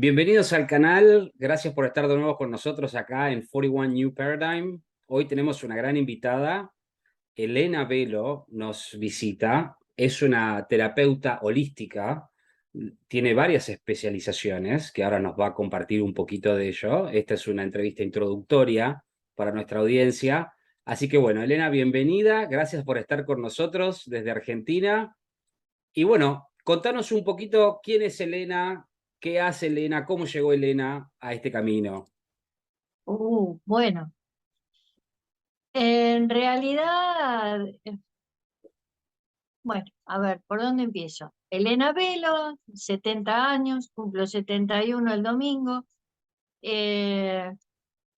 Bienvenidos al canal, gracias por estar de nuevo con nosotros acá en 41 New Paradigm. Hoy tenemos una gran invitada, Elena Velo nos visita, es una terapeuta holística, tiene varias especializaciones que ahora nos va a compartir un poquito de ello. Esta es una entrevista introductoria para nuestra audiencia. Así que bueno, Elena, bienvenida, gracias por estar con nosotros desde Argentina. Y bueno, contanos un poquito quién es Elena, qué hace Elena, cómo llegó Elena a este camino. Bueno, en realidad, bueno, a ver, ¿por dónde empiezo? Elena Velo, 70 años, cumplo 71 el domingo. Eh,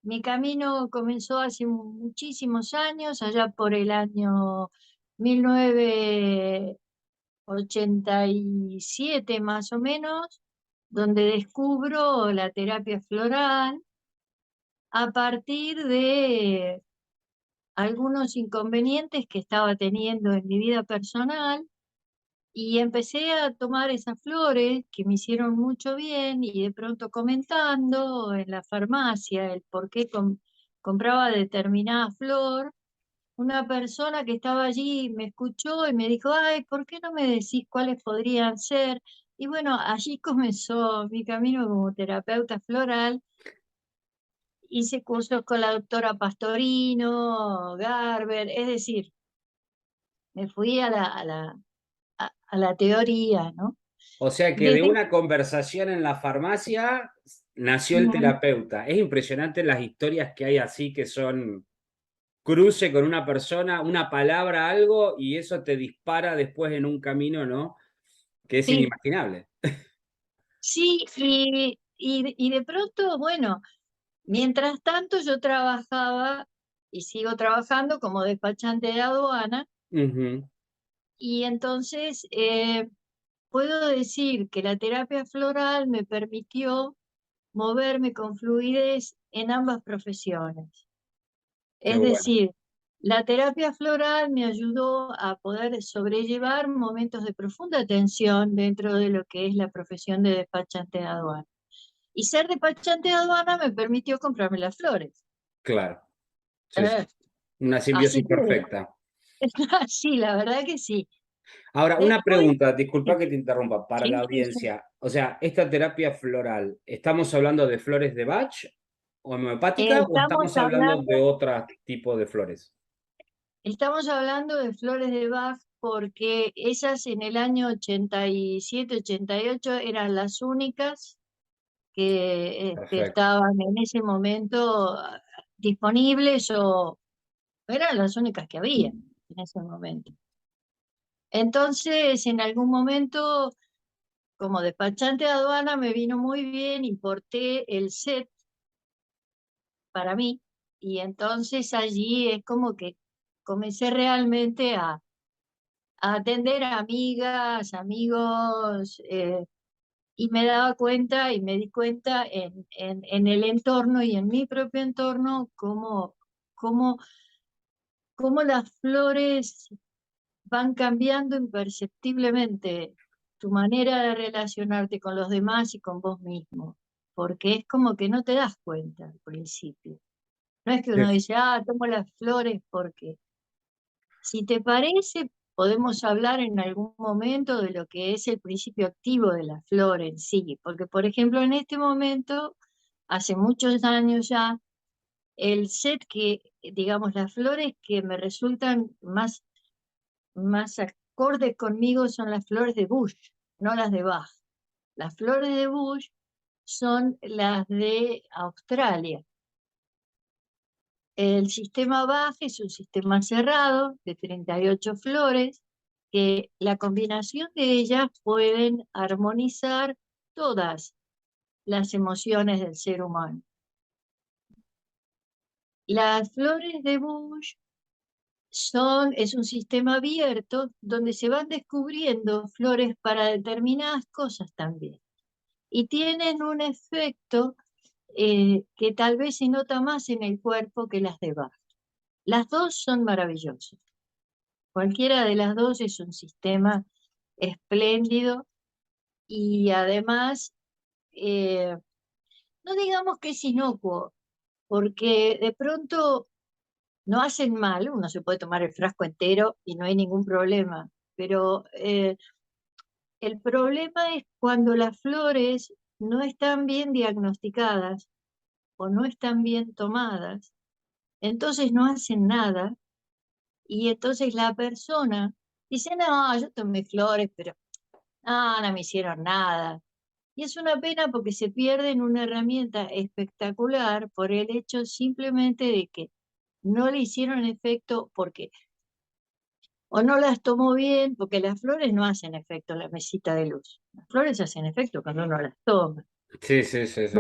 Mi camino comenzó hace muchísimos años, allá por el año 1987 más o menos, donde descubro la terapia floral a partir de algunos inconvenientes que estaba teniendo en mi vida personal y empecé a tomar esas flores que me hicieron mucho bien y de pronto comentando en la farmacia el por qué compraba determinada flor, una persona que estaba allí me escuchó y me dijo, ay, ¿por qué no me decís cuáles podrían ser? Y bueno, allí comenzó mi camino como terapeuta floral. Hice cursos con la doctora Pastorino, Garber, es decir, me fui a la teoría, ¿no? O sea que de Desde, una conversación en la farmacia nació el mm, terapeuta. Es impresionante las historias que hay así que son cruce con una persona, una palabra, algo, y eso te dispara después en un camino, ¿no? Que es sí, inimaginable. sí, y de pronto, bueno, mientras tanto yo trabajaba y sigo trabajando como despachante de aduana, Ujú. y entonces puedo decir que la terapia floral me permitió moverme con fluidez en ambas profesiones. Qué Es bueno. decir, la terapia floral me ayudó a poder sobrellevar momentos de profunda tensión dentro de lo que es la profesión de despachante de aduana. Y ser despachante de aduana me permitió comprarme las flores. Claro. Sí, sí. Eh, Una Así simbiosis que perfecta. sí, la verdad que sí. Ahora, una Después, pregunta, disculpa sí, que te interrumpa, para la sí, sí, sí. audiencia. O sea, esta terapia floral, ¿estamos hablando de flores de Bach o homeopática o Estamos estamos hablando de hablando, otro tipo de flores? estamos hablando de flores de Bach porque esas en el año 87, 88 eran las únicas que Perfecto. estaban en ese momento disponibles o eran las únicas que había en ese momento. Entonces, en algún momento, como despachante de aduana, me vino muy bien, importé el set para mí y entonces allí es como que comencé realmente a atender a amigas, amigos, y me daba cuenta y me di cuenta en el entorno y en mi propio entorno cómo, cómo las flores van cambiando imperceptiblemente tu manera de relacionarte con los demás y con vos mismo, porque es como que no te das cuenta al principio. No es que uno Def- dice, ah, tomo las flores porque, si te parece, podemos hablar en algún momento de lo que es el principio activo de la flor en sí, porque por ejemplo en este momento, hace muchos años ya, el set que, digamos, las flores que me resultan más acordes conmigo son las flores de Bush, no las de Bach. Las flores de Bush son las de Australia. El sistema Bach es un sistema cerrado de 38 flores que la combinación de ellas pueden armonizar todas las emociones del ser humano. Las flores de Bush es un sistema abierto donde se van descubriendo flores para determinadas cosas también. Y tienen un efecto que tal vez se nota más en el cuerpo que las de Bach. Las dos son maravillosas. Cualquiera de las dos es un sistema espléndido y además eh, no digamos que es inocuo, porque de pronto no hacen mal, uno se puede tomar el frasco entero y no hay ningún problema, pero el problema es cuando las flores no están bien diagnosticadas o no están bien tomadas, entonces no hacen nada y entonces la persona dice, no, yo tomé flores, pero no me hicieron nada. Y es una pena porque se pierden una herramienta espectacular por el hecho simplemente de que no le hicieron efecto porque o no las tomó bien, porque las flores no hacen efecto en la mesita de luz. Las flores hacen efecto cuando uno las toma. Sí, sí, sí, sí.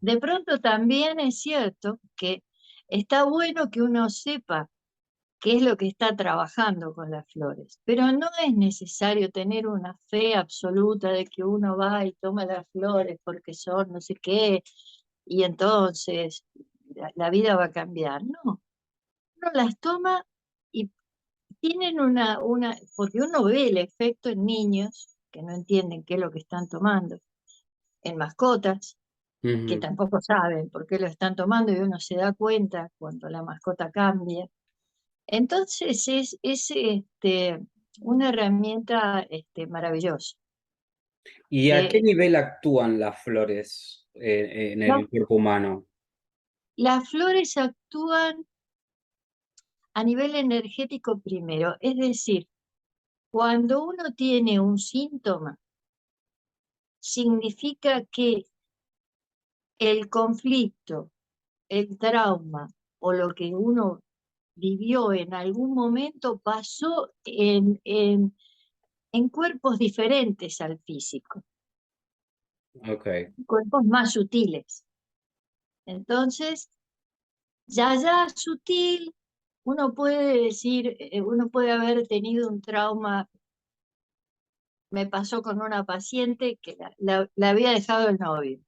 De pronto también es cierto que está bueno que uno sepa qué es lo que está trabajando con las flores, pero no es necesario tener una fe absoluta de que uno va y toma las flores porque son no sé qué, y entonces la vida va a cambiar. No, uno las toma y tienen porque uno ve el efecto en niños que no entienden qué es lo que están tomando, en mascotas que Ujú. tampoco saben por qué lo están tomando y uno se da cuenta cuando la mascota cambia. Entonces es una herramienta maravillosa. ¿Y a qué Eh, nivel actúan las flores en la- el cuerpo humano? las flores actúan a nivel energético primero, es decir, cuando uno tiene un síntoma, significa que el conflicto, el trauma o lo que uno vivió en algún momento pasó en cuerpos diferentes al físico, Ok. cuerpos más sutiles. Entonces, ya sutil, uno puede decir, uno puede haber tenido un trauma. Me pasó con una paciente que la había dejado el novio,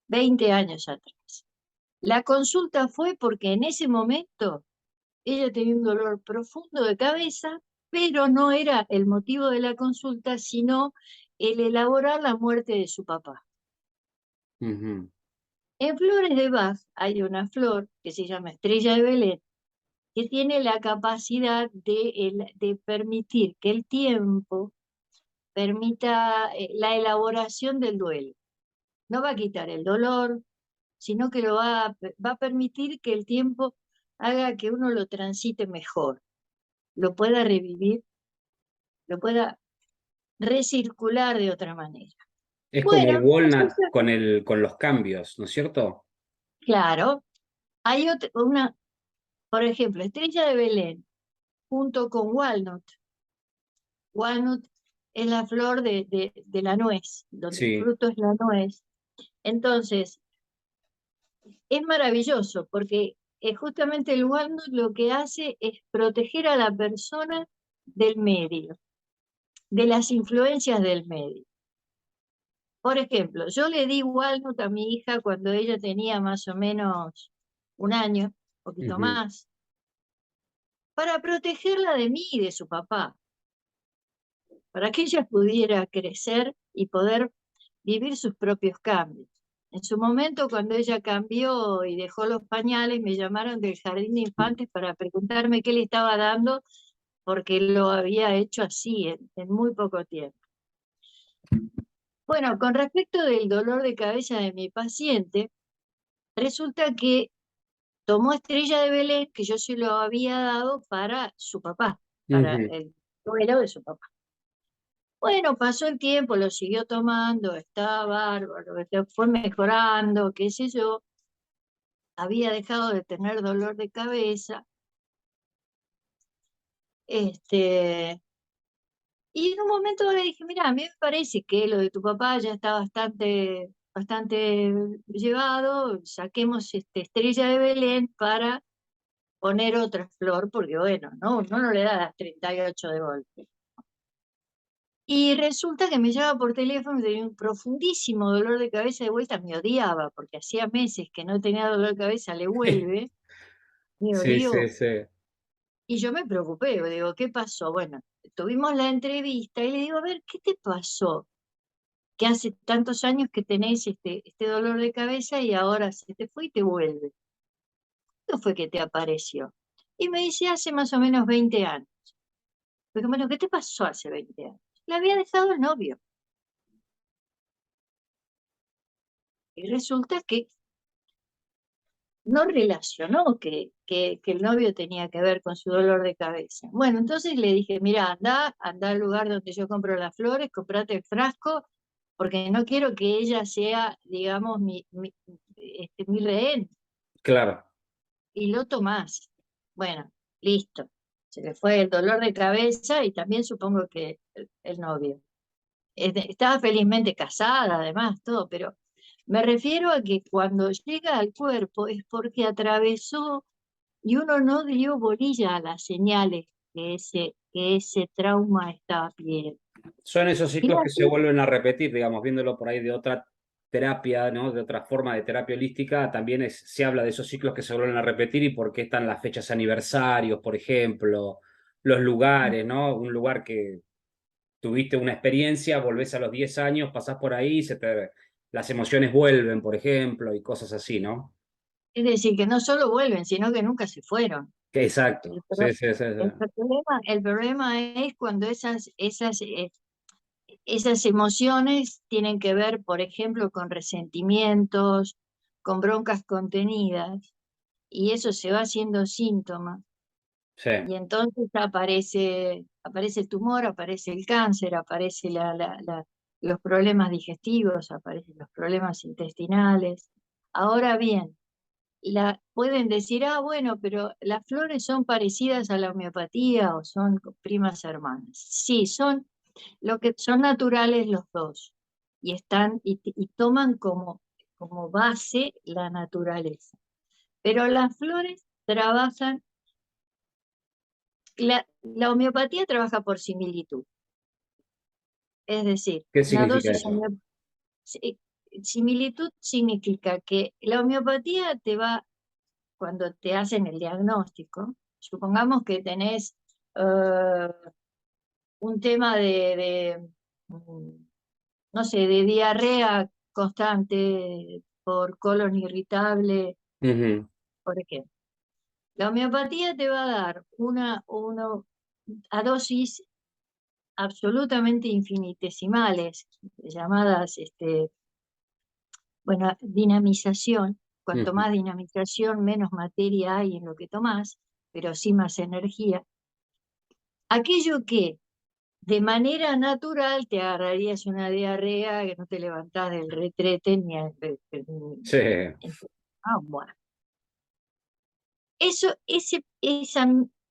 20 años atrás. La consulta fue porque en ese momento ella tenía un dolor profundo de cabeza, pero no era el motivo de la consulta, sino el elaborar la muerte de su papá. Ujú. En flores de Bach hay una flor que se llama estrella de Belén, que tiene la capacidad de permitir que el tiempo permita la elaboración del duelo. No va a quitar el dolor, sino que va a permitir que el tiempo haga que uno lo transite mejor, lo pueda revivir, lo pueda recircular de otra manera. Es como el Bueno, walnut resulta, con los cambios, ¿no es cierto? claro, hay por ejemplo, estrella de Belén junto con walnut. Walnut es la flor de la nuez, donde el Sí. fruto es la nuez. Entonces, es maravilloso porque justamente el walnut lo que hace es proteger a la persona del medio, de las influencias del medio. Por ejemplo, yo le di walnut a mi hija cuando ella tenía más o menos un año, un poquito Ujú. más, para protegerla de mí y de su papá, para que ella pudiera crecer y poder vivir sus propios cambios. En su momento, cuando ella cambió y dejó los pañales, me llamaron del jardín de infantes para preguntarme qué le estaba dando, porque lo había hecho así en muy poco tiempo. Bueno, con respecto del dolor de cabeza de mi paciente, resulta que tomó Estrella de Belén, que yo se lo había dado para su papá, para Ujú. el duelo de su papá. Bueno, pasó el tiempo, lo siguió tomando, estaba bárbaro, fue mejorando, qué sé yo, había dejado de tener dolor de cabeza, este, y en un momento le dije, mira, a mí me parece que lo de tu papá ya está bastante llevado, saquemos Estrella de Belén para poner otra flor, porque bueno, no le da las 38 de golpe. Y resulta que me llama por teléfono, tenía un profundísimo dolor de cabeza de vuelta, me odiaba, porque hacía meses que no tenía dolor de cabeza, le vuelve, me Sí, sí, odió. sí. Y yo me preocupé, digo, ¿qué pasó? Bueno, tuvimos la entrevista y le digo, a ver, ¿qué te pasó? que hace tantos años que tenés este dolor de cabeza y ahora se te fue y te vuelve. ¿Cuándo fue que te apareció? Y me dice, hace más o menos 20 años. Porque, bueno, ¿qué te pasó hace 20 años? Le había dejado el novio. Y resulta que no relacionó que el novio tenía que ver con su dolor de cabeza. Bueno, entonces le dije, mira, anda al lugar donde yo compro las flores, comprate el frasco, porque no quiero que ella sea, digamos, mi rehén. Claro. Y lo tomás. Bueno, listo. Se le fue el dolor de cabeza y también supongo que el novio. Estaba felizmente casada, además, todo, pero me refiero a que cuando llega al cuerpo es porque atravesó y uno no dio bolilla a las señales que ese trauma estaba pidiendo. Son esos ciclos que se Fíjate, vuelven a repetir, digamos, viéndolo por ahí de otra terapia, ¿no? De otra forma de terapia holística, también se habla de esos ciclos que se vuelven a repetir y por qué están las fechas aniversarios, por ejemplo, los lugares, ¿no? Un lugar que tuviste una experiencia, volvés a los 10 años, pasás por ahí, las emociones vuelven, por ejemplo, y cosas así, ¿no? es decir, que no solo vuelven, sino que nunca se fueron. Exacto, El, sí, pro- sí, sí, el sí. problema, el problema es cuando esas emociones tienen que ver, por ejemplo, con resentimientos, con broncas contenidas, y eso se va haciendo síntoma. Sí, Y entonces aparece el tumor, aparece el cáncer, aparece los problemas digestivos, aparecen los problemas intestinales. Ahora bien, pueden decir, ah, bueno, pero las flores son parecidas a la homeopatía o son primas hermanas. Sí, lo que son naturales los dos y toman como base la naturaleza. Pero las flores trabajan, la homeopatía trabaja por similitud, es decir, ¿qué una significa dosis eso? similitud significa que la homeopatía te va, cuando te hacen el diagnóstico, supongamos que tenés eh, un tema no sé, de diarrea constante por colon irritable, Ujú, por ejemplo. La homeopatía te va a dar a dosis absolutamente infinitesimales, llamadas, bueno, dinamización. Cuanto ujú. más dinamización, menos materia hay en lo que tomás, pero sí más energía. Aquello que de manera natural te agarrarías una diarrea que no te levantás del retrete Sí, ah, bueno. Esa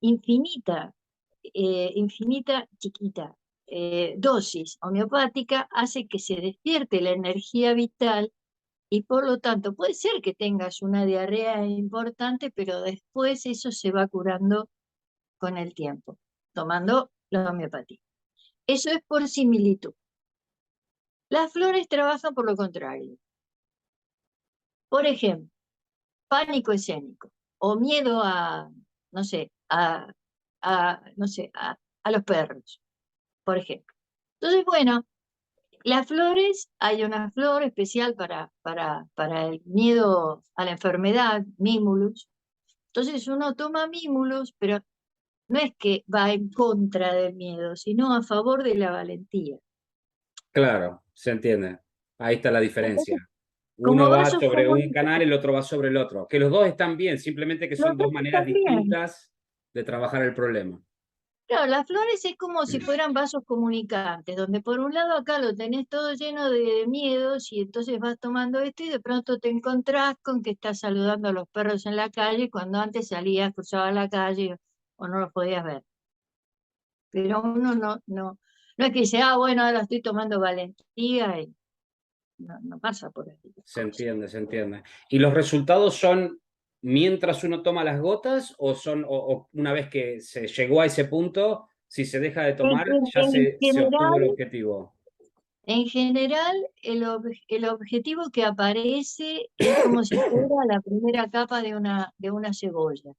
infinita chiquita dosis homeopática hace que se despierte la energía vital y por lo tanto puede ser que tengas una diarrea importante, pero después eso se va curando con el tiempo, tomando la homeopatía. Eso es por similitud. Las flores trabajan por lo contrario. Por ejemplo, pánico escénico o miedo no sé, no sé, a los perros, por ejemplo. Entonces, bueno, las flores, hay una flor especial para el miedo a la enfermedad, Mimulus. Entonces uno toma Mimulus, pero no es que va en contra del miedo, sino a favor de la valentía. claro, se entiende. Ahí está la diferencia. Entonces, como Uno va vasos sobre un canal, comunicadores, el otro va sobre el otro. Que los dos están bien, simplemente que los son dos dos maneras están bien. distintas de trabajar el problema. Claro, las flores es como si fueran vasos comunicantes, donde por un lado acá lo tenés todo lleno de miedos y entonces vas tomando esto y de pronto te encontrás con que estás saludando a los perros en la calle cuando antes salías, cruzabas la calle o no los podías ver. Pero uno no es que dice, ah, bueno, ahora estoy tomando valentía y no pasa por ahí las Se cosas. entiende, se entiende. ¿Y los resultados son mientras uno toma las gotas o son o una vez que se llegó a ese punto, si se deja de En, tomar, en- ya en se obtuvo general, el objetivo? En general, el objetivo que aparece es como si fuera la primera capa de una cebolla.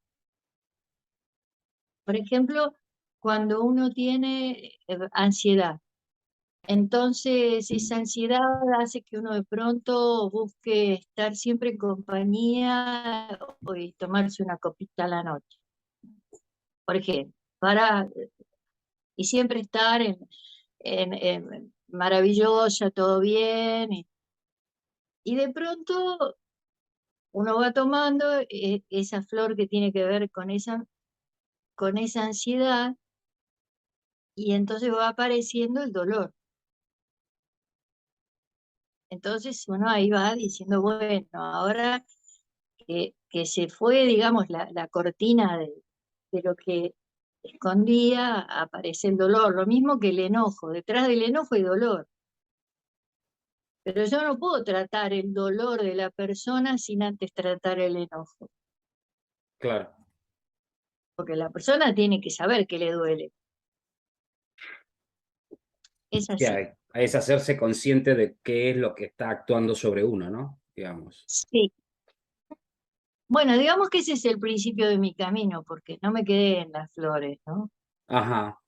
Por ejemplo, cuando uno tiene ansiedad, Entonces, esa ansiedad hace que uno de pronto busque estar siempre en compañía y tomarse una copita a la noche, por ejemplo, y siempre estar en maravillosa, todo bien, y de pronto uno va tomando esa flor que tiene que ver con esa ansiedad, y entonces va apareciendo el dolor. Entonces uno ahí va diciendo, bueno, ahora que se fue, digamos, la cortina de lo que escondía, aparece el dolor, lo mismo que el enojo, detrás del enojo hay dolor, pero yo no puedo tratar el dolor de la persona sin antes tratar el enojo, Claro. porque la persona tiene que saber que le duele, es ¿Qué así. hay? Es hacerse consciente de qué es lo que está actuando sobre uno, ¿no? Digamos. Sí. Bueno, digamos que ese es el principio de mi camino, porque no me quedé en las flores, ¿no? Ajá.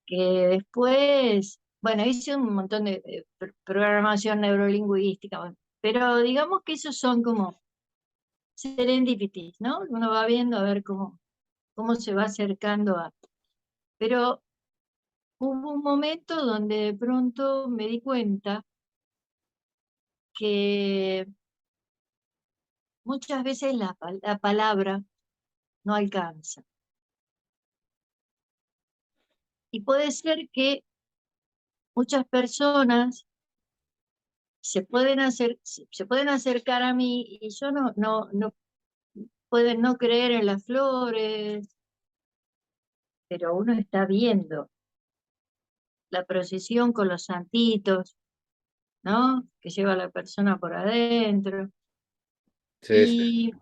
Que después, bueno, hice un montón de programación neurolingüística, bueno, pero digamos que esos son como serendipities, ¿no? Uno va viendo a ver cómo se va acercando a... Pero hubo un momento donde de pronto me di cuenta que muchas veces la palabra no alcanza. Y puede ser que muchas personas se pueden acercar a mí y yo no pueden no creer en las flores, pero uno está viendo la procesión con los santitos, ¿no? Que lleva a la persona por adentro. Sí, sí. Y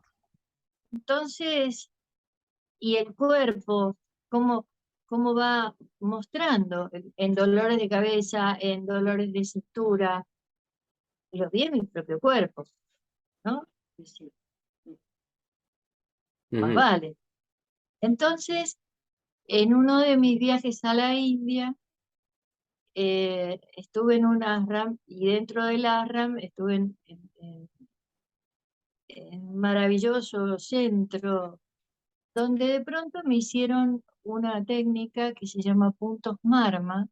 entonces, y el cuerpo, cómo, cómo va mostrando en dolores de cabeza, en dolores de cintura, y lo vi en mi propio cuerpo, ¿no? Y sí, más Ujú. vale. Entonces, en uno de mis viajes a la India, estuve en un ashram y dentro del ashram estuve en un maravilloso centro donde de pronto me hicieron una técnica que se llama puntos marma,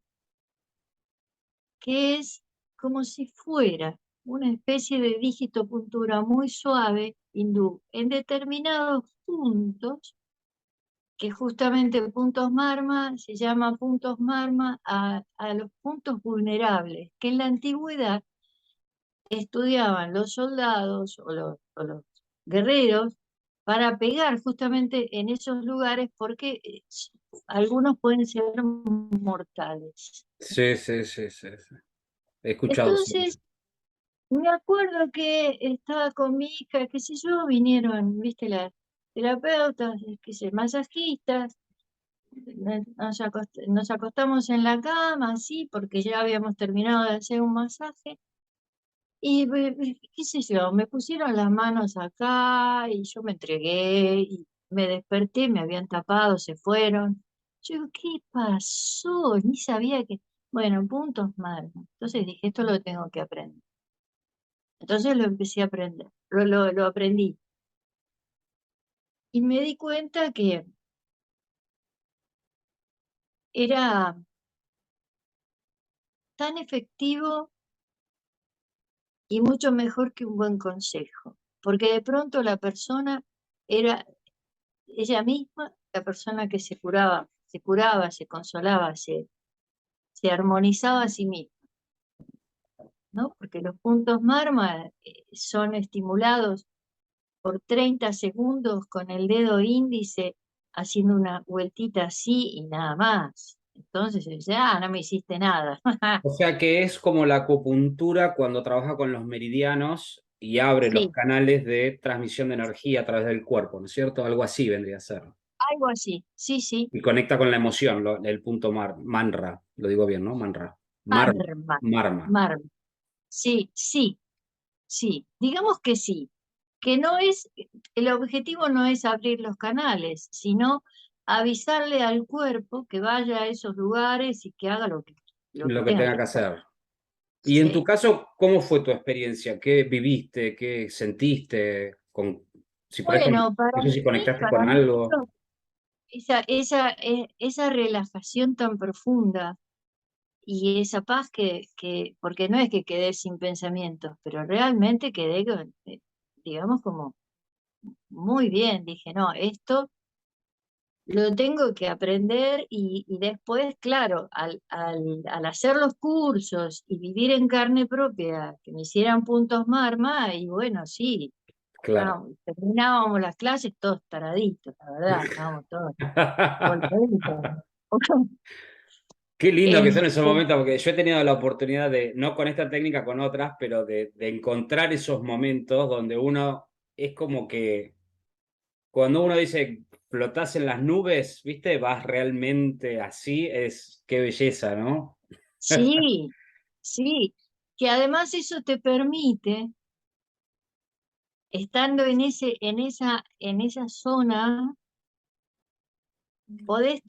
que es como si fuera una especie de dígito puntura muy suave hindú en determinados puntos, que justamente puntos marma se llama puntos marma a los puntos vulnerables, que en la antigüedad estudiaban los soldados o los guerreros para pegar justamente en esos lugares porque algunos pueden ser mortales. Sí, sí, sí, sí, sí. He escuchado sobre eso. Entonces, me acuerdo que estaba con mi hija, qué sé yo, vinieron, viste, las terapeutas, qué sé, masajistas, nos acostamos en la cama, así, porque ya habíamos terminado de hacer un masaje. Y qué sé yo, me pusieron las manos acá y yo me entregué y me desperté, me habían tapado, se fueron. Yo digo, ¿qué pasó? Ni sabía que... Bueno, puntos malos. Entonces dije, esto lo tengo que aprender. Entonces lo empecé a aprender, lo aprendí. Y me di cuenta que era tan efectivo y mucho mejor que un buen consejo. Porque de pronto la persona era ella misma, la persona que se curaba, se consolaba, se armonizaba a sí misma, ¿no? Porque los puntos Marma son estimulados por 30 segundos con el dedo índice haciendo una vueltita así y nada más. Entonces se dice, no me hiciste nada. O sea que es como la acupuntura cuando trabaja con los meridianos y abre los Sí, canales de transmisión de energía a través del cuerpo, ¿no es cierto? Algo así vendría a ser. algo así. Sí, sí. Y conecta con la emoción, el punto manra, lo digo bien, ¿no? Manra. Marma, Marma. Marma. Sí, sí, sí. Digamos que sí. Que no es, el objetivo no es abrir los canales, sino avisarle al cuerpo que vaya a esos lugares y que haga lo que quiera. lo que lo que tenga tenga que que hacer. hacer. Y en tu Sí. caso, ¿cómo fue tu experiencia? ¿Qué viviste? ¿Qué sentiste? Si por ejemplo, Bueno, no sé si conectaste con para mí algo. esa relajación tan profunda y esa paz porque no es que quedé sin pensamientos, pero realmente quedé, digamos, como muy bien. Dije, no, esto lo tengo que aprender y después, claro, al hacer los cursos y vivir en carne propia, que me hicieran puntos Marma, y bueno, sí, Claro. terminábamos las clases todos taraditos, la verdad, estábamos todos volcaditos. Qué lindo que son esos Este, momentos, porque yo he tenido la oportunidad de, no con esta técnica, con otras, pero de encontrar esos momentos donde uno es como que cuando uno dice flotás en las nubes, ¿viste? Vas realmente así, es qué belleza, ¿no? sí, sí, que además eso te permite, estando en esa zona, podés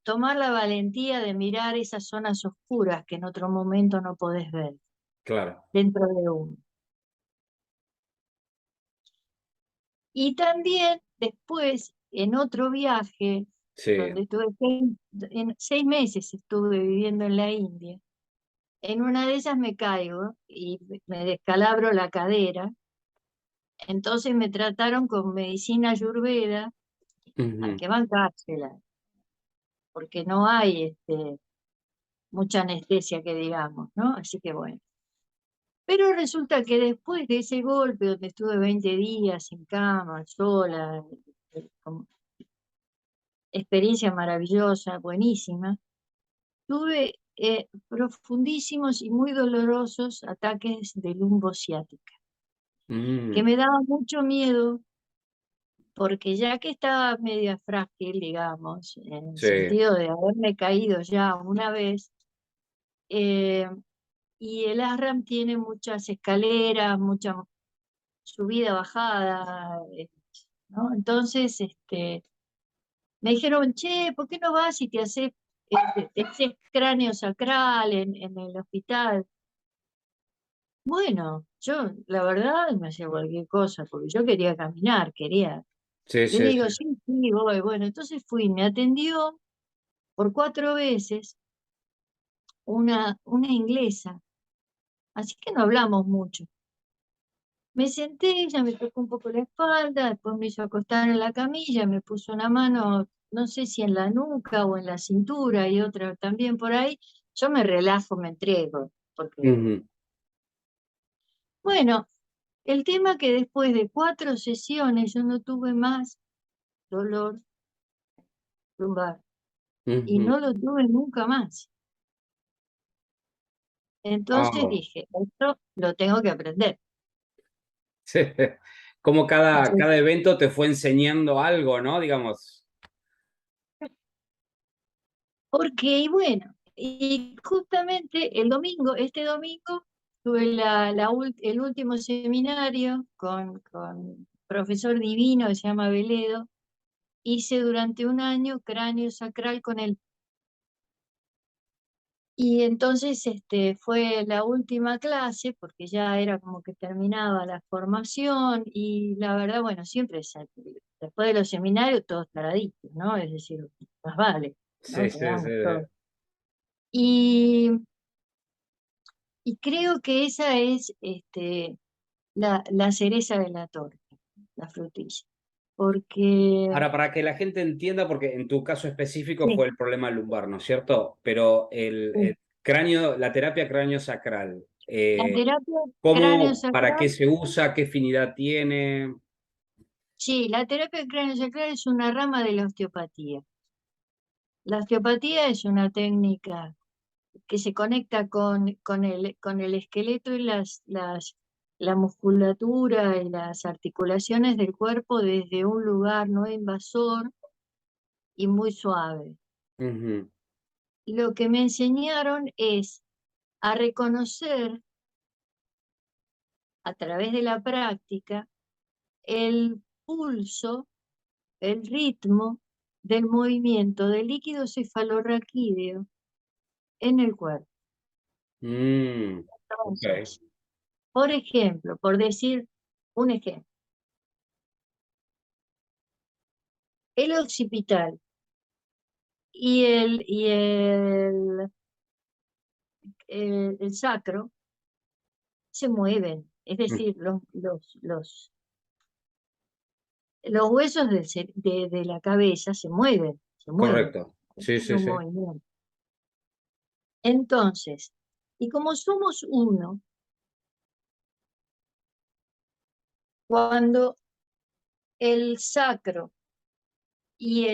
tomar la valentía de mirar esas zonas oscuras que en otro momento no podés ver Claro, dentro de uno. Y también después, en otro viaje, sí. donde estuve en 6 meses estuve viviendo en la India, en una de esas me caigo y me descalabro la cadera. Entonces me trataron con medicina ayurveda, hay Ujú. que bancársela, porque no hay mucha anestesia que digamos, ¿no? Así que bueno. Pero resulta que después de ese golpe, donde estuve 20 días en cama, sola, con experiencia maravillosa, buenísima, tuve profundísimos y muy dolorosos ataques de lumbo ciática, que Mm, me daba mucho miedo porque ya que estaba media frágil, digamos, en el sí. sentido de haberme caído ya una vez, eh, y el ASRAM tiene muchas escaleras, mucha subida, bajada, ¿no? Entonces, me dijeron, che, ¿por qué no vas y te haces, te haces cráneo sacral en el hospital? Bueno, yo la verdad me hacía cualquier cosa, porque yo quería caminar, quería. Sí, Le sí, sí. digo, sí, sí, voy. Bueno, entonces fui, me atendió por 4 veces una inglesa, así que no hablamos mucho. Me senté, ella me tocó un poco la espalda, después me hizo acostar en la camilla, me puso una mano, no sé si en la nuca o en la cintura y otra también por ahí. Yo me relajo, me entrego, porque, Ujú, bueno, el tema que después de 4 sesiones yo no tuve más dolor lumbar y ujú. no lo tuve nunca más. Entonces Wao. dije, esto lo tengo que aprender. Sí. Como Entonces, cada evento te fue enseñando algo, ¿no? Digamos. porque, y bueno, y justamente este domingo, tuve el último seminario con un profesor divino que se llama Veledo. Hice durante un año cráneo sacral con él. Y entonces fue la última clase, porque ya era como que terminaba la formación, y la verdad, bueno, después de los seminarios todos taraditos, ¿no? Es decir, más vale, Sí, ¿no? sí, Quedamos sí. todos. Y, y creo que esa es la cereza de la torta, la frutilla. Porque, Ahora, para que la gente entienda, porque en tu caso específico sí, fue el problema lumbar, ¿no es cierto? Pero el sí, cráneo, la terapia cráneo sacral, la terapia cráneo ¿cómo, para sacral. qué se usa? ¿Qué finalidad tiene? Sí, la terapia craneosacral es una rama de la osteopatía. La osteopatía es una técnica que se conecta con el esqueleto y la musculatura y las articulaciones del cuerpo desde un lugar no invasor y muy suave. Ujú, Lo que me enseñaron es a reconocer a través de la práctica el pulso, el ritmo del movimiento del líquido cefalorraquídeo en el cuerpo. Mm, ok. Entonces, por ejemplo, por decir un ejemplo, el occipital y el sacro se mueven, es Mm, decir, los huesos de la cabeza se mueven, se mueven, correcto. es Sí, sí, un sí. movimiento. Entonces, y como somos uno, cuando el sacro y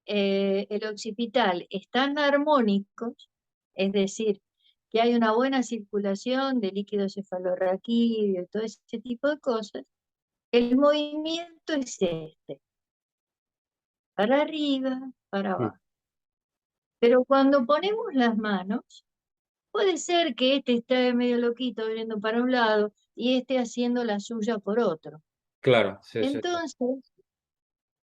el occipital están armónicos, es decir, que hay una buena circulación de líquido cefalorraquídeo, todo ese tipo de cosas, el movimiento es este, para arriba, para Mm, abajo. Pero cuando ponemos las manos, puede ser que este esté medio loquito viendo para un lado y esté haciendo la suya por otro. claro, sí, sí, sí. Entonces,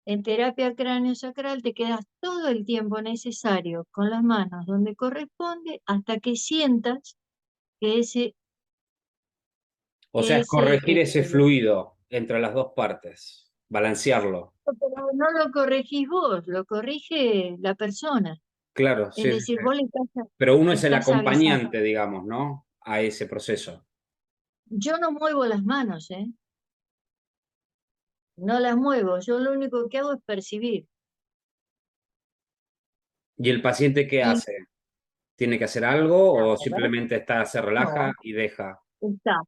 en terapia cráneo-sacral te quedas todo el tiempo necesario con las manos donde corresponde hasta que sientas que ese, O sea, que es ese, corregir ese fluido entre las dos partes, balancearlo. pero no lo corregís vos, lo corrige la persona. Claro, Es sí, sí, decir, sí. vos le Pero uno es el estás avisando. acompañante, digamos, ¿no? A ese proceso. Yo no muevo las manos, ¿eh? No las muevo, yo lo único que hago es percibir. ¿Y el paciente qué Y hace? ¿Tiene que hacer algo o nada, simplemente está, se relaja no, y deja? está,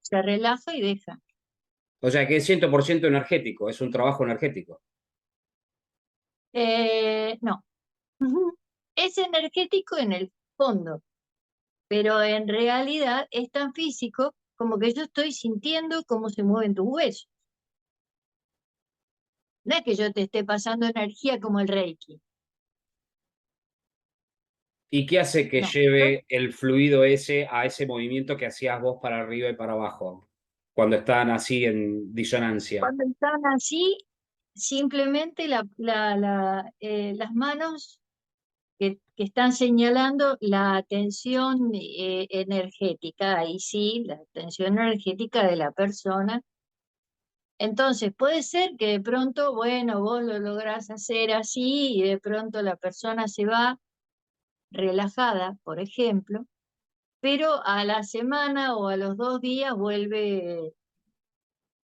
se relaja y deja. O sea, que es 100% energético, es un trabajo energético. No, es energético en el fondo, pero en realidad es tan físico como que yo estoy sintiendo cómo se mueven tus huesos. No es que yo te esté pasando energía como el Reiki, ¿Y qué hace que no. lleve el fluido ese a ese movimiento que hacías vos para arriba y para abajo, cuando están así en disonancia? Cuando están así, simplemente las manos que están señalando la tensión energética, ahí sí, la tensión energética de la persona. Entonces, puede ser que de pronto, bueno, vos lo lográs hacer así y de pronto la persona se va relajada, por ejemplo, pero a la semana o a los 2 días vuelve.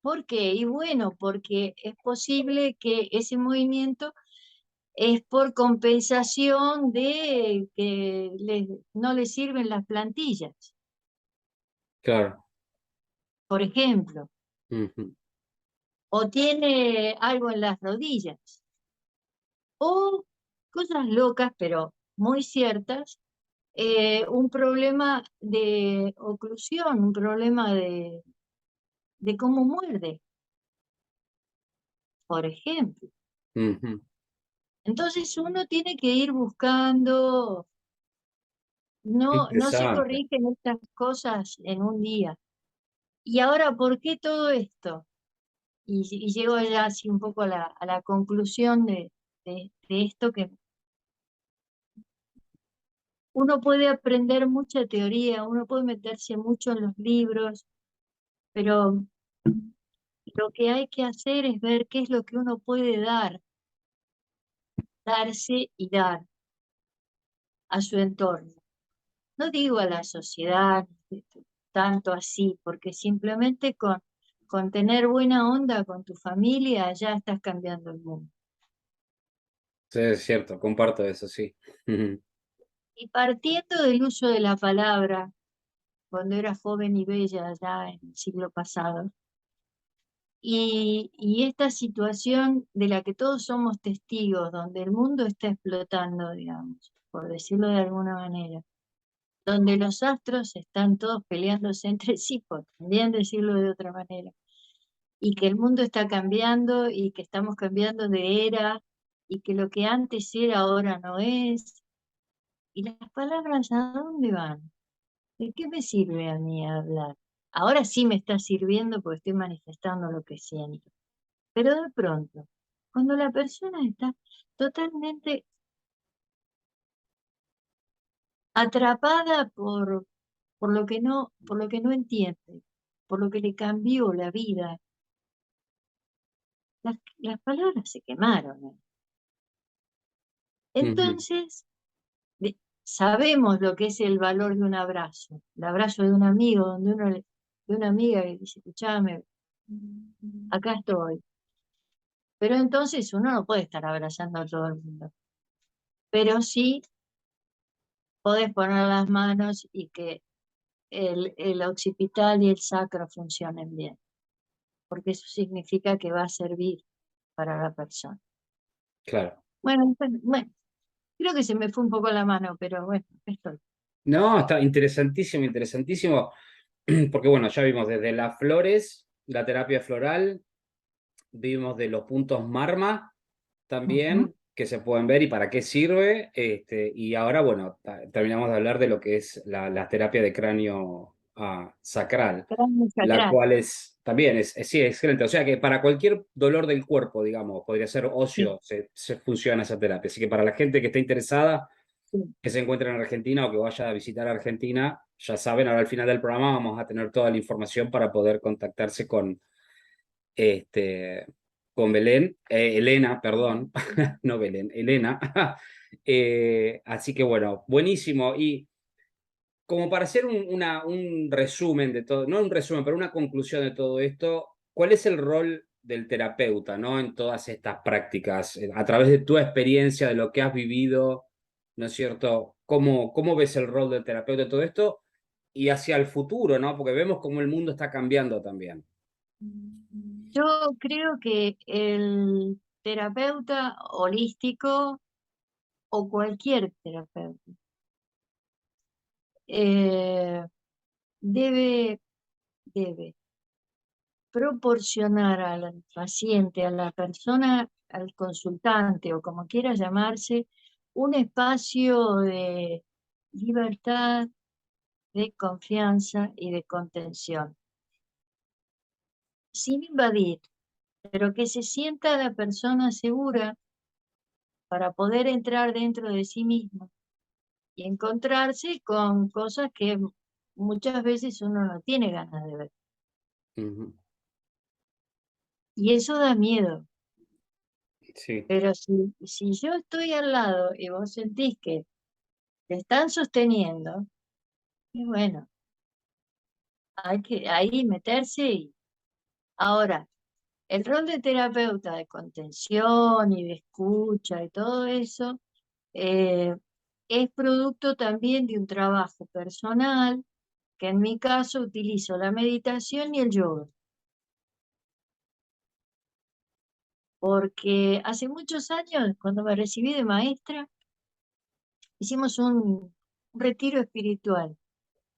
¿Por qué? Y bueno, porque es posible que ese movimiento es por compensación de que no le sirven las plantillas, Claro. por ejemplo, Ujú. o tiene algo en las rodillas, o cosas locas, pero muy ciertas, un problema de oclusión, un problema de cómo muerde, por ejemplo. Ujú. Entonces uno tiene que ir buscando, Qué no se interesante. corrigen estas cosas en un día. Y ahora, ¿por qué todo esto? Y llego ya así un poco a la conclusión de esto, que uno puede aprender mucha teoría, uno puede meterse mucho en los libros, pero lo que hay que hacer es ver qué es lo que uno puede darse y dar a su entorno. No digo a la sociedad tanto así, porque simplemente con tener buena onda con tu familia ya estás cambiando el mundo. Sí, es cierto, comparto eso, sí. Ujú. Y partiendo del uso de la palabra, cuando era joven y bella, ya en el siglo pasado, y esta situación de la que todos somos testigos, donde el mundo está explotando, digamos, por decirlo de alguna manera, donde los astros están todos peleándose entre sí, por también decirlo de otra manera, y que el mundo está cambiando y que estamos cambiando de era y que lo que antes era ahora no es. ¿Y las palabras a dónde van? ¿De qué me sirve a mí hablar? Ahora sí me está sirviendo porque estoy manifestando lo que siento. Pero de pronto, cuando la persona está totalmente atrapada por lo que no entiende, por lo que le cambió la vida. Las palabras se quemaron, ¿eh? Ujú. Entonces, sabemos lo que es el valor de un abrazo, el abrazo de un amigo, de una amiga que dice, escuchame, acá estoy. Pero entonces uno no puede estar abrazando a todo el mundo. Pero sí podés poner las manos y que el occipital y el sacro funcionen bien, porque eso significa que va a servir para la persona. Claro. Bueno, creo que se me fue un poco la mano, pero bueno, estoy. No, está interesantísimo, interesantísimo, porque bueno, ya vimos desde las flores, la terapia floral, vimos de los puntos Marma Ujú. también, que se pueden ver y para qué sirve, y ahora, bueno, terminamos de hablar de lo que es la terapia de cráneo sacral, Cráneo la sacral, cual también sí, excelente. O sea que para cualquier dolor del cuerpo, digamos, podría ser sí, óseo, se funciona esa terapia. Así que para la gente que esté interesada, sí. que se encuentre en Argentina o que vaya a visitar Argentina, ya saben, ahora al final del programa vamos a tener toda la información para poder contactarse este, con Belén, Elena, perdón, no Belén, Elena. Así que bueno, buenísimo. Y como para hacer un resumen de todo, no un resumen, pero una conclusión de todo esto, ¿cuál es el rol del terapeuta, ¿no? En todas estas prácticas, a través de tu experiencia, de lo que has vivido, ¿no es cierto? ¿Cómo ves el rol del terapeuta en todo esto? Y hacia el futuro, ¿no? Porque vemos cómo el mundo está cambiando también. Yo creo que el terapeuta holístico o cualquier terapeuta eh, debe, debe proporcionar al paciente, a la persona, al consultante o como quiera llamarse, un espacio de libertad, de confianza y de contención, sin invadir, pero que se sienta la persona segura para poder entrar dentro de sí misma y encontrarse con cosas que muchas veces uno no tiene ganas de ver. Ujú. Y eso da miedo. Sí. Pero si yo estoy al lado y vos sentís que te están sosteniendo, y bueno, hay que ahí meterse y ahora, el rol de terapeuta de contención y de escucha y todo eso, eh, es producto también de un trabajo personal, que en mi caso utilizo la meditación y el yoga, porque hace muchos años, cuando me recibí de maestra, hicimos un retiro espiritual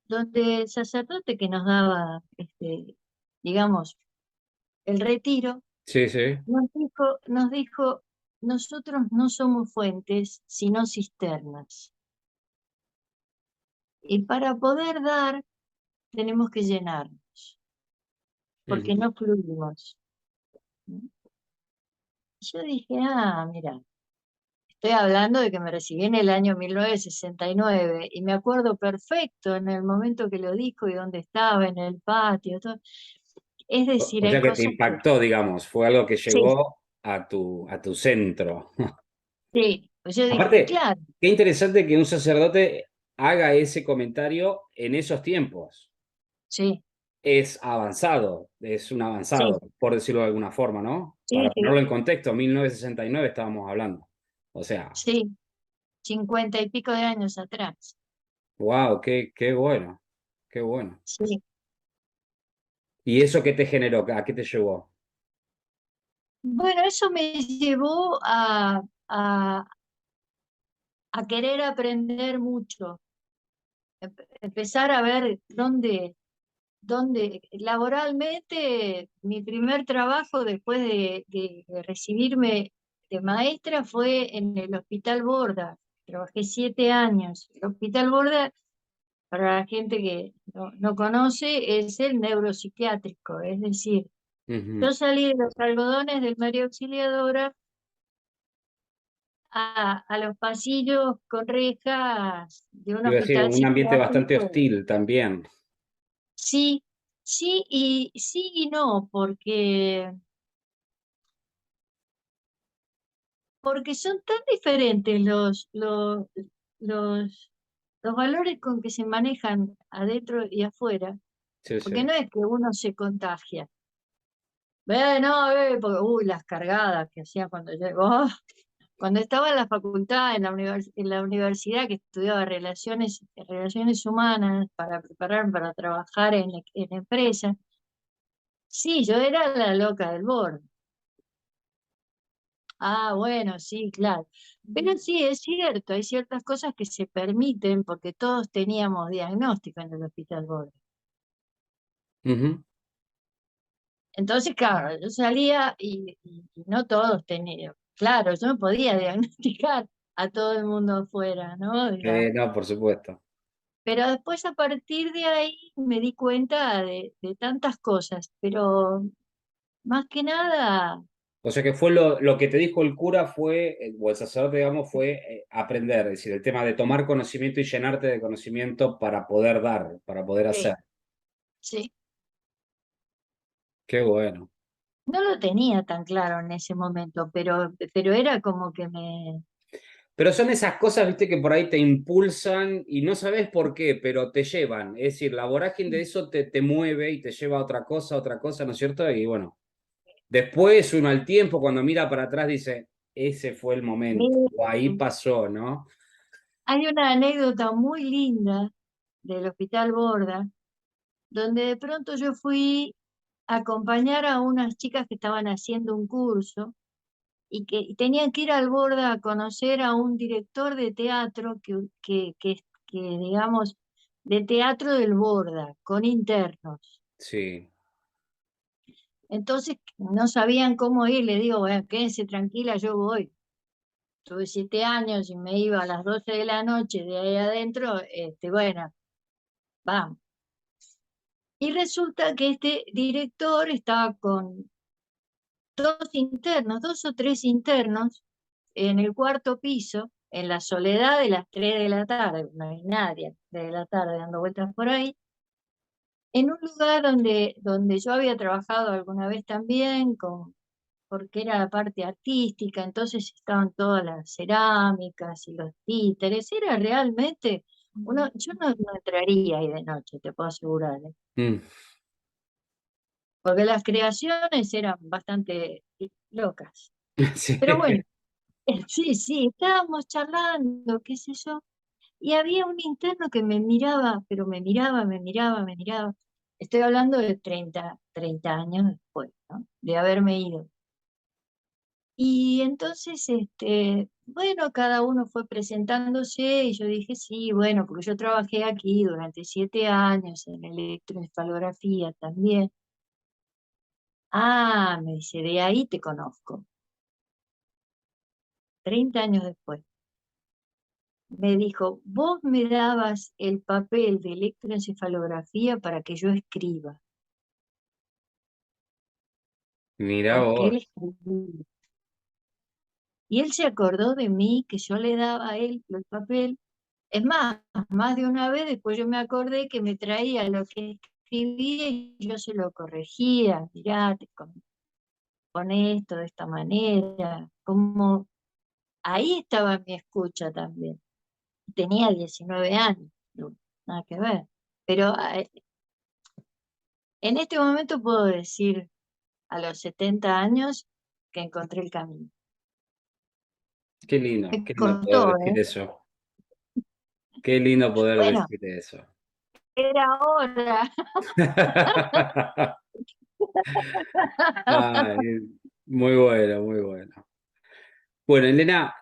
donde el sacerdote que nos daba, digamos, el retiro, Sí, sí. nos dijo, nosotros no somos fuentes, sino cisternas. Y para poder dar, tenemos que llenarnos, porque Ujú. no fluimos. Y yo dije, mira, estoy hablando de que me recibí en el año 1969 y me acuerdo perfecto en el momento que lo dijo y dónde estaba, en el patio, todo. Es decir, O hay sea que te cosas que impactó, digamos, fue algo que sí, llegó a tu centro. sí. Pues yo dije, Aparte, claro, qué interesante que un sacerdote haga ese comentario en esos tiempos. sí, Es avanzado, es un avanzado, sí, por decirlo de alguna forma, ¿no? sí, Para sí, ponerlo en contexto, 1969 estábamos hablando. O sea, sí, 50 y pico de años atrás. wow, qué bueno, qué bueno. Sí. ¿Y eso qué te generó? ¿A qué te llevó? Bueno, eso me llevó a querer aprender mucho, empezar a ver dónde laboralmente mi primer trabajo después de recibirme de maestra fue en el Hospital Borda. Trabajé 7 años. El Hospital Borda, para la gente que no conoce, es el neuropsiquiátrico. Es decir, Ujú. yo salí de los algodones del María Auxiliadora a los pasillos con rejas de un Iba a decir, hospital un ambiente bastante psiquiátrico. hostil también. Sí, sí y no, porque son tan diferentes los, los valores con que se manejan adentro y afuera, Sí, porque sí. no es que uno se contagia. No, porque, las cargadas que hacía cuando llegó. Cuando estaba en la facultad, en la universidad, que estudiaba relaciones humanas para prepararme para trabajar en empresas, sí, yo era la loca del borde. Ah, bueno, sí, claro. Pero sí, es cierto, hay ciertas cosas que se permiten porque todos teníamos diagnóstico en el hospital borde. Ujú. Entonces, claro, yo salía y no todos tenían. Claro, yo no podía diagnosticar a todo el mundo afuera, ¿no? Digamos. No, por supuesto. Pero después a partir de ahí me di cuenta de tantas cosas, pero más que nada, O sea que fue lo que te dijo el cura fue, o el sacerdote, digamos, fue aprender, es decir, el tema de tomar conocimiento y llenarte de conocimiento para poder dar, para poder sí, hacer. sí, Qué bueno. no lo tenía tan claro en ese momento, pero era como que Pero son esas cosas, viste, que por ahí te impulsan y no sabes por qué, pero te llevan. Es decir, la vorágine de eso te mueve y te lleva a otra cosa, ¿no es cierto? Y bueno, después uno al tiempo, cuando mira para atrás, dice, ese fue el momento, o ahí pasó, ¿no? hay una anécdota muy linda del Hospital Borda, donde de pronto yo fui a acompañar a unas chicas que estaban haciendo un curso y que tenían que ir al Borda a conocer a un director de teatro digamos, de teatro del Borda, con internos. Sí. Entonces no sabían cómo ir, le digo, bueno, quédense tranquila, yo voy. Tuve 7 años y me iba a las 12 de la noche de ahí adentro, bueno, vamos. Y resulta que este director estaba con dos internos, dos o tres internos, en el cuarto piso, en la soledad de las 3 de la tarde, no hay nadie de la tarde dando vueltas por ahí, en un lugar donde yo había trabajado alguna vez también, porque era la parte artística, entonces estaban todas las cerámicas y los títeres, era realmente, yo no entraría ahí de noche, te puedo asegurar, ¿eh? Mm. Porque las creaciones eran bastante locas. Sí. Pero bueno, sí, sí, estábamos charlando, qué sé yo, y había un interno que me miraba, pero me miraba. Estoy hablando de 30 años después, ¿no? De haberme ido. Y entonces, bueno, cada uno fue presentándose y yo dije, sí, bueno, porque yo trabajé aquí durante 7 años en electroencefalografía también. Ah, me dice, de ahí te conozco. 30 años después. Me dijo, vos me dabas el papel de electroencefalografía para que yo escriba, Mira porque él vos. escribía. Y él se acordó de mí, que yo le daba a él el papel. Es más de una vez después yo me acordé que me traía lo que escribía y yo se lo corregía. Mirá, pon esto de esta manera. Como ahí estaba mi escucha también. Tenía 19 años, no, nada que ver. Pero en este momento puedo decir a los 70 años que encontré el camino. Me Qué lindo poder costó, decir ¿eh? eso. Qué lindo poder Bueno, decir eso. era hora. Ay, muy bueno, muy bueno. Bueno, Elena,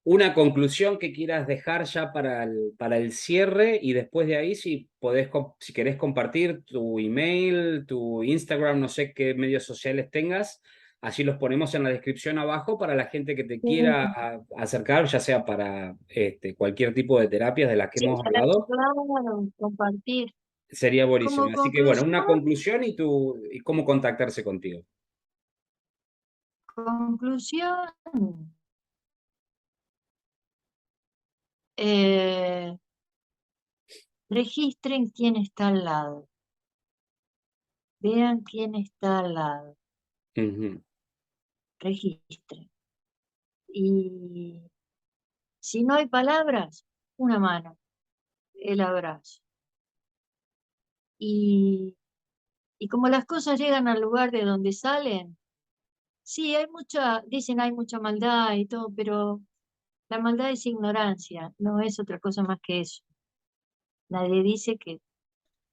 una conclusión que quieras dejar ya para el cierre y después de ahí, si podés, si querés compartir tu email, tu Instagram, no sé qué medios sociales tengas, así los ponemos en la descripción abajo para la gente que te Sí, quiera acercar, ya sea para cualquier tipo de terapias de las que sí, hemos para hablado, charlar, compartir. sería buenísimo. Como Así que bueno, una conclusión, conclusión y cómo contactarse contigo. conclusión. registren quién está al lado, vean quién está al lado, Ujú. registren. Y si no hay palabras, una mano, el abrazo. Y, y como las cosas llegan al lugar de donde salen, sí, hay mucha, dicen hay mucha maldad y todo, pero la maldad es ignorancia, no es otra cosa más que eso. Nadie dice que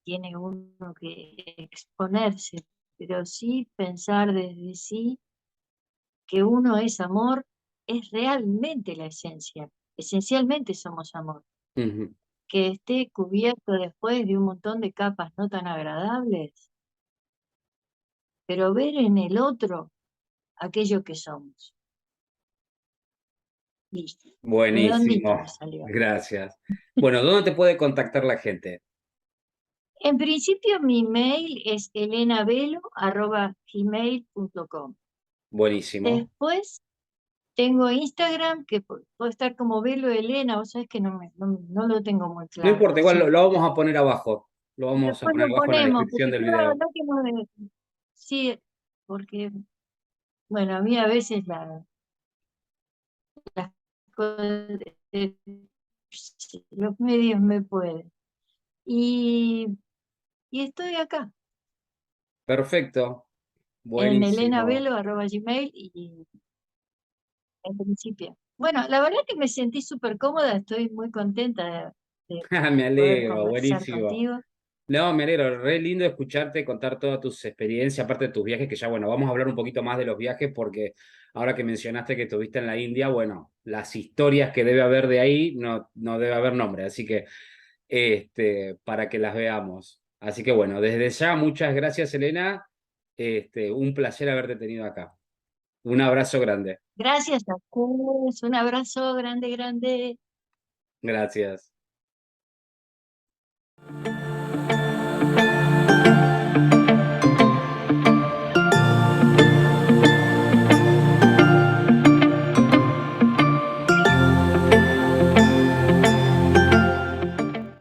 tiene uno que exponerse, pero sí pensar desde sí que uno es amor, es realmente la esencia. Esencialmente somos amor. Ujú. Que esté cubierto después de un montón de capas no tan agradables, pero ver en el otro aquello que somos. Listo. Redondito Buenísimo, me salió. gracias. Bueno, ¿dónde te puede contactar la gente? En principio mi mail es elenavelo@gmail.com. Buenísimo. Después tengo Instagram, que puede estar como Velo Elena, vos sabés que no lo tengo muy No claro. importa, igual lo vamos a poner abajo. Lo vamos a Después poner lo abajo en la ponemos, descripción porque del claro, video. no que sí, porque, bueno, a mí a veces las cosas, los medios me pueden. Y, y estoy acá, Perfecto, en buenísimo. elenavelo@gmail y en principio. Bueno, la verdad que me sentí súper cómoda, estoy muy contenta de Me poder alegro, conversar buenísimo. contigo. No, me alegro, re lindo escucharte contar todas tus experiencias, aparte de tus viajes, que ya, bueno, vamos a hablar un poquito más de los viajes, porque ahora que mencionaste que estuviste en la India, bueno, las historias que debe haber de ahí, no debe haber nombre, así que, para que las veamos. Así que, bueno, desde ya, muchas gracias, Elena. Un placer haberte tenido acá. Un abrazo grande. Gracias a todos, un abrazo grande, grande. Gracias.